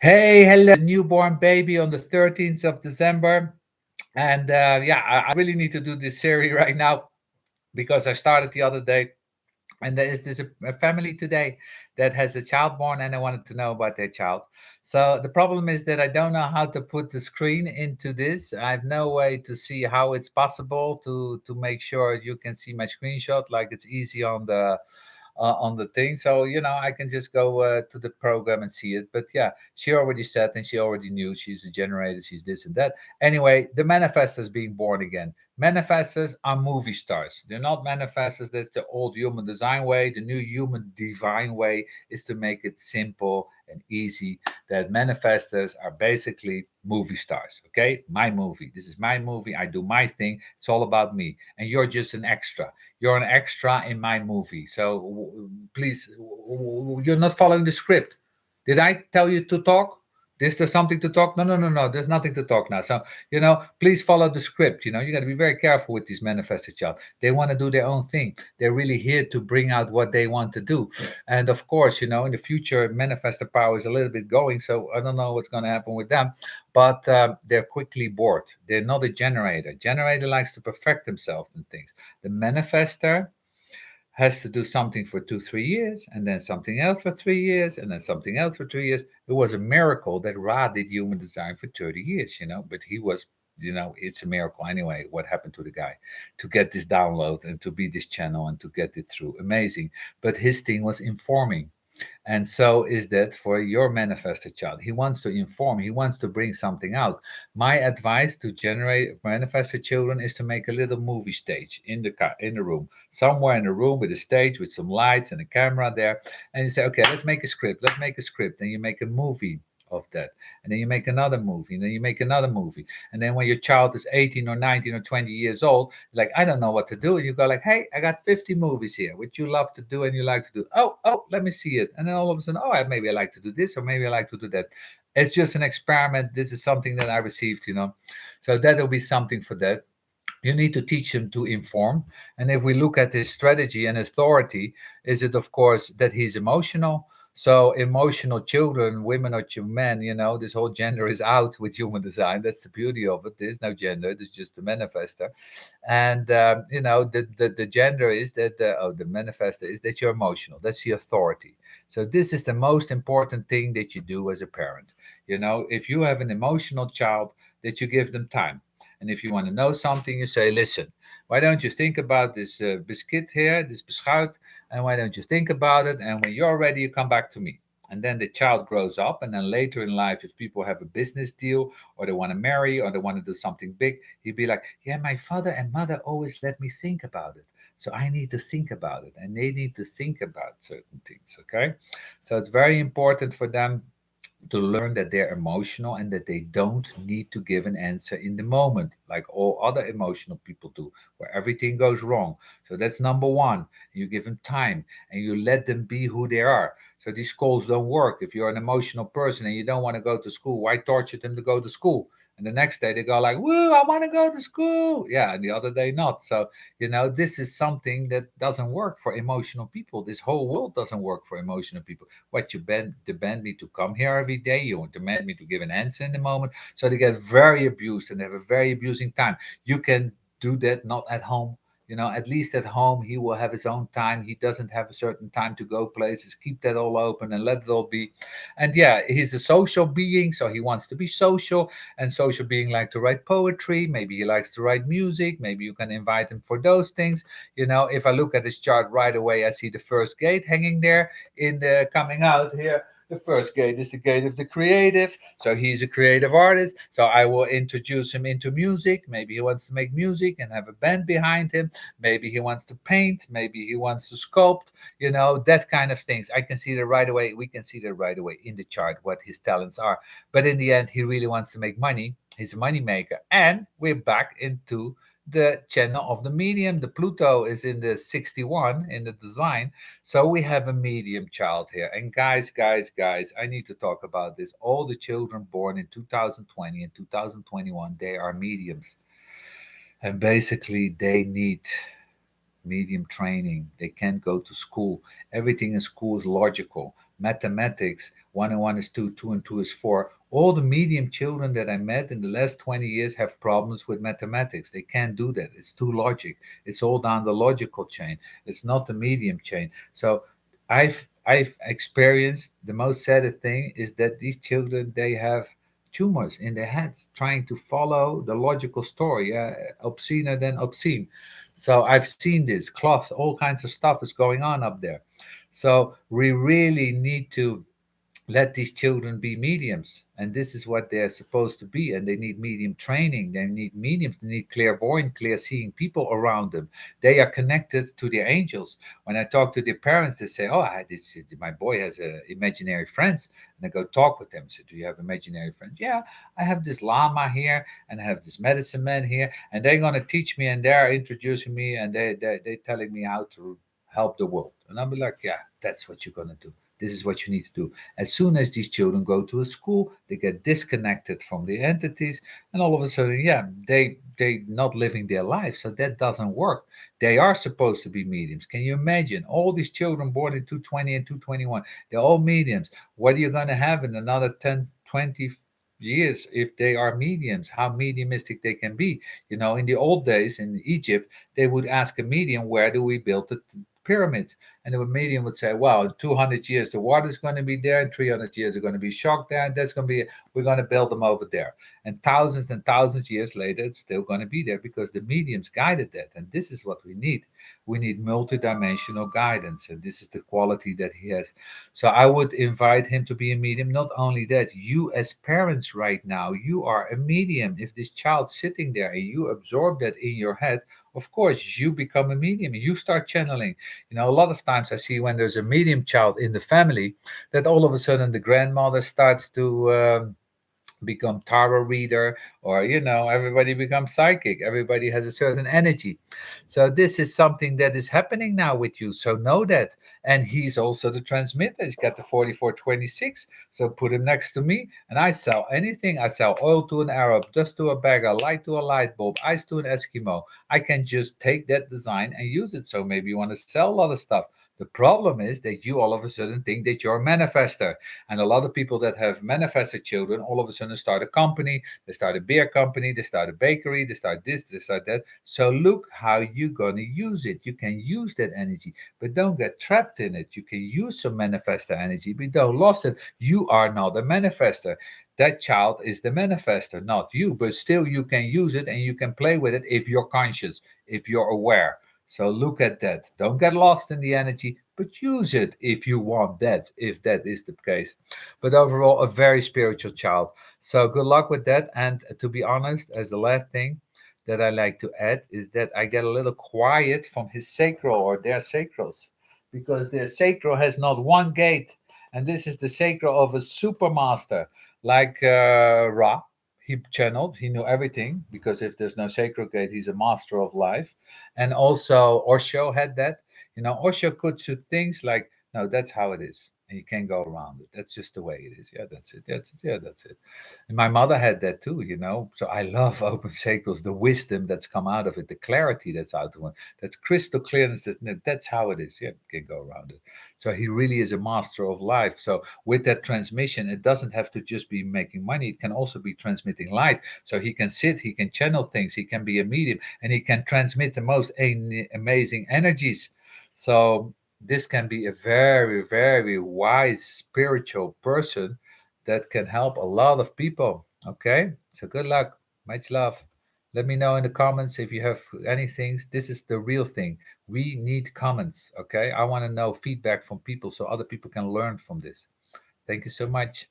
Hey, hello, newborn baby on the 13th of December. And yeah, I really need to do this series right now because I started the other day. And there is this a family today that has a child born, and I wanted to know about their child. So the problem is that I don't know how to put the screen into this. I have no way to see how it's possible to make sure you can see my screenshot like it's easy on the thing. So I can just go to the program and see it. But yeah, she already said and she already knew she's a generator, she's this and that. Anyway, the manifestors being born again. Manifestors are movie stars. They're not manifestors. That's the old human design way. The new human divine way is to make it simple and easy. That manifestors are basically movie stars. Okay, my movie. This is my movie. I do my thing. It's all about me, and you're just an extra. You're an extra in my movie. So please, you're not following the script. Did I tell you to talk? Is there something to talk? No, no, no, no. There's nothing to talk now. So, please follow the script. You got to be very careful with these manifested child. They want to do their own thing. They're really here to bring out what they want to do. And of course, in the future, manifested power is a little bit going. So I don't know what's going to happen with them. But they're quickly bored. They're not a generator. Generator likes to perfect themselves and things. The manifester has to do something for 2 3 years and then something else for 3 years and then something else for 3 years. It was a miracle that Ra did human design for 30 years, but he was, it's a miracle anyway what happened to the guy to get this download and to be this channel and to get it through. Amazing. But his thing was informing, and so is that for your manifested child. He wants to inform, he wants to bring something out. My advice to generate manifested children is to make a little movie stage in the room, somewhere in the room with a stage with some lights and a camera there. And you say, okay, let's make a script, and you make a movie of that, and then you make another movie, and then you make another movie. And then when your child is 18 or 19 or 20 years old, like, I don't know what to do, and you go like, hey, I got 50 movies here which you love to do and you like to do. Oh, let me see it. And then all of a sudden, maybe I like to do this, or maybe I like to do that. It's just an experiment. This is something that I received, so that'll be something for that. You need to teach him to inform. And if we look at his strategy and authority, is it, of course, that he's emotional? So emotional children, women or men, this whole gender is out with human design. That's the beauty of it. There's no gender. There's just the manifester. And the gender is that the manifester is that you're emotional. That's the authority. So this is the most important thing that you do as a parent. If you have an emotional child, that you give them time. And if you want to know something, you say, listen, why don't you think about this biscuit here, this beschuit, and why don't you think about it? And when you're ready, you come back to me. And then the child grows up. And then later in life, if people have a business deal or they want to marry or they want to do something big, he'd be like, yeah, my father and mother always let me think about it. So I need to think about it. And they need to think about certain things. Okay. So it's very important for them to learn that they're emotional and that they don't need to give an answer in the moment like all other emotional people do, where everything goes wrong. So that's number one. You give them time and you let them be who they are. So these calls don't work. If you're an emotional person and you don't want to go to school, why torture them to go to school? And the next day they go like, woo, I want to go to school. Yeah, and the other day not. So this is something that doesn't work for emotional people. This whole world doesn't work for emotional people. What, you demand me to come here every day? You demand me to give an answer in the moment? So they get very abused and they have a very abusing time. You can do that not at home. At least at home he will have his own time. He doesn't have a certain time to go places. Keep that all open and let it all be. And yeah, he's a social being, so he wants to be social. And social being like to write poetry. Maybe he likes to write music. Maybe you can invite him for those things. If I look at his chart right away, I see the first gate hanging there in the coming out here. The first gate is the gate of the creative. So he's a creative artist. So I will introduce him into music. Maybe he wants to make music and have a band behind him. Maybe he wants to paint. Maybe he wants to sculpt, that kind of things. I can see that right away. We can see that right away in the chart what his talents are. But in the end, he really wants to make money. He's a money maker. And we're back into the channel of the medium. The Pluto is in the 61 in the design. So we have a medium child here. And guys, I need to talk about this. All the children born in 2020 and 2021, they are mediums. And basically, they need medium training. They can't go to school. Everything in school is logical. mathematics, 1 and 1 is 2, 2 and 2 is 4. All the medium children that I met in the last 20 years have problems with mathematics. They can't do that. It's too logic. It's all down the logical chain. It's not the medium chain. So I've experienced the most sad thing is that these children, they have tumors in their heads trying to follow the logical story, obscener than obscene. So I've seen this cloth, all kinds of stuff is going on up there. So we really need to let these children be mediums, and this is what they're supposed to be. And they need medium training, they need mediums, they need clairvoyant, clear seeing people around them. They are connected to their angels. When I talk to their parents, they say, oh, my boy has imaginary friends. And I go talk with them. So, do you have imaginary friends? Yeah, I have this lama here, and I have this medicine man here, and they're going to teach me, and they're introducing me, and they're telling me how to help the world. And I'll be like, yeah, that's what you're going to do. This is what you need to do. As soon as these children go to a school, they get disconnected from the entities, and all of a sudden, yeah, they not living their life. So that doesn't work. They are supposed to be mediums. Can you imagine all these children born in 220 and 221? They're all mediums. What are you going to have in another 10, 20 years if they are mediums? How mediumistic they can be? You know, in the old days in Egypt, they would ask a medium, where do we build the pyramids? And the medium would say, well, in 200 years, the water's going to be there. In 300 years, they're going to be shocked there. And that's going to be, we're going to build them over there. And thousands of years later, it's still going to be there because the mediums guided that. And this is what we need. We need multidimensional guidance. And this is the quality that he has. So I would invite him to be a medium. Not only that, you as parents right now, you are a medium. If this child's sitting there and you absorb that in your head, of course, you become a medium. You start channeling. You know, a lot of times I see when there's a medium child in the family that all of a sudden the grandmother starts to become tarot reader, or everybody becomes psychic, everybody has a certain energy. So this is something that is happening now with you, so know that. And he's also the transmitter. He's got the 4426. So put him next to me, and I sell anything. I sell oil to an Arab, dust to a beggar, light to a light bulb, ice to an Eskimo. I can just take that design and use it. So maybe you want to sell a lot of stuff. The problem is that you all of a sudden think that you're a manifester. And a lot of people that have manifested children all of a sudden start a company, they start a beer company, they start a bakery, they start this, they start that. So look how you're going to use it. You can use that energy, but don't get trapped in it. You can use some manifester energy, but don't lose it. You are not a manifester. That child is the manifester, not you, but still you can use it and you can play with it if you're conscious, if you're aware. So look at that. Don't get lost in the energy, but use it if you want that, if that is the case. But overall, a very spiritual child. So good luck with that. And to be honest, as the last thing that I like to add is that I get a little quiet from his sacral or their sacrals, because their sacral has not one gate. And this is the sacral of a supermaster like Ra. He channeled, he knew everything, because if there's no sacral gate, he's a master of life. And also Osho had that. Osho could do things like, no, that's how it is. And you can't go around it. That's just the way it is. Yeah, that's it. That's it. And my mother had that too. So I love open sacrals, the wisdom that's come out of it, the clarity that's out of it. That's crystal clearness. That's how it is. Yeah, you can't go around it. So he really is a master of life. So with that transmission, it doesn't have to just be making money. It can also be transmitting light. So he can sit, he can channel things, he can be a medium, and he can transmit the most amazing energies. So this can be a very, very wise spiritual person that can help a lot of people. Okay, so good luck, much love. Let me know in the comments if you have anything. This is the real thing. We need comments. Okay, I want to know feedback from people so other people can learn from this. Thank you so much.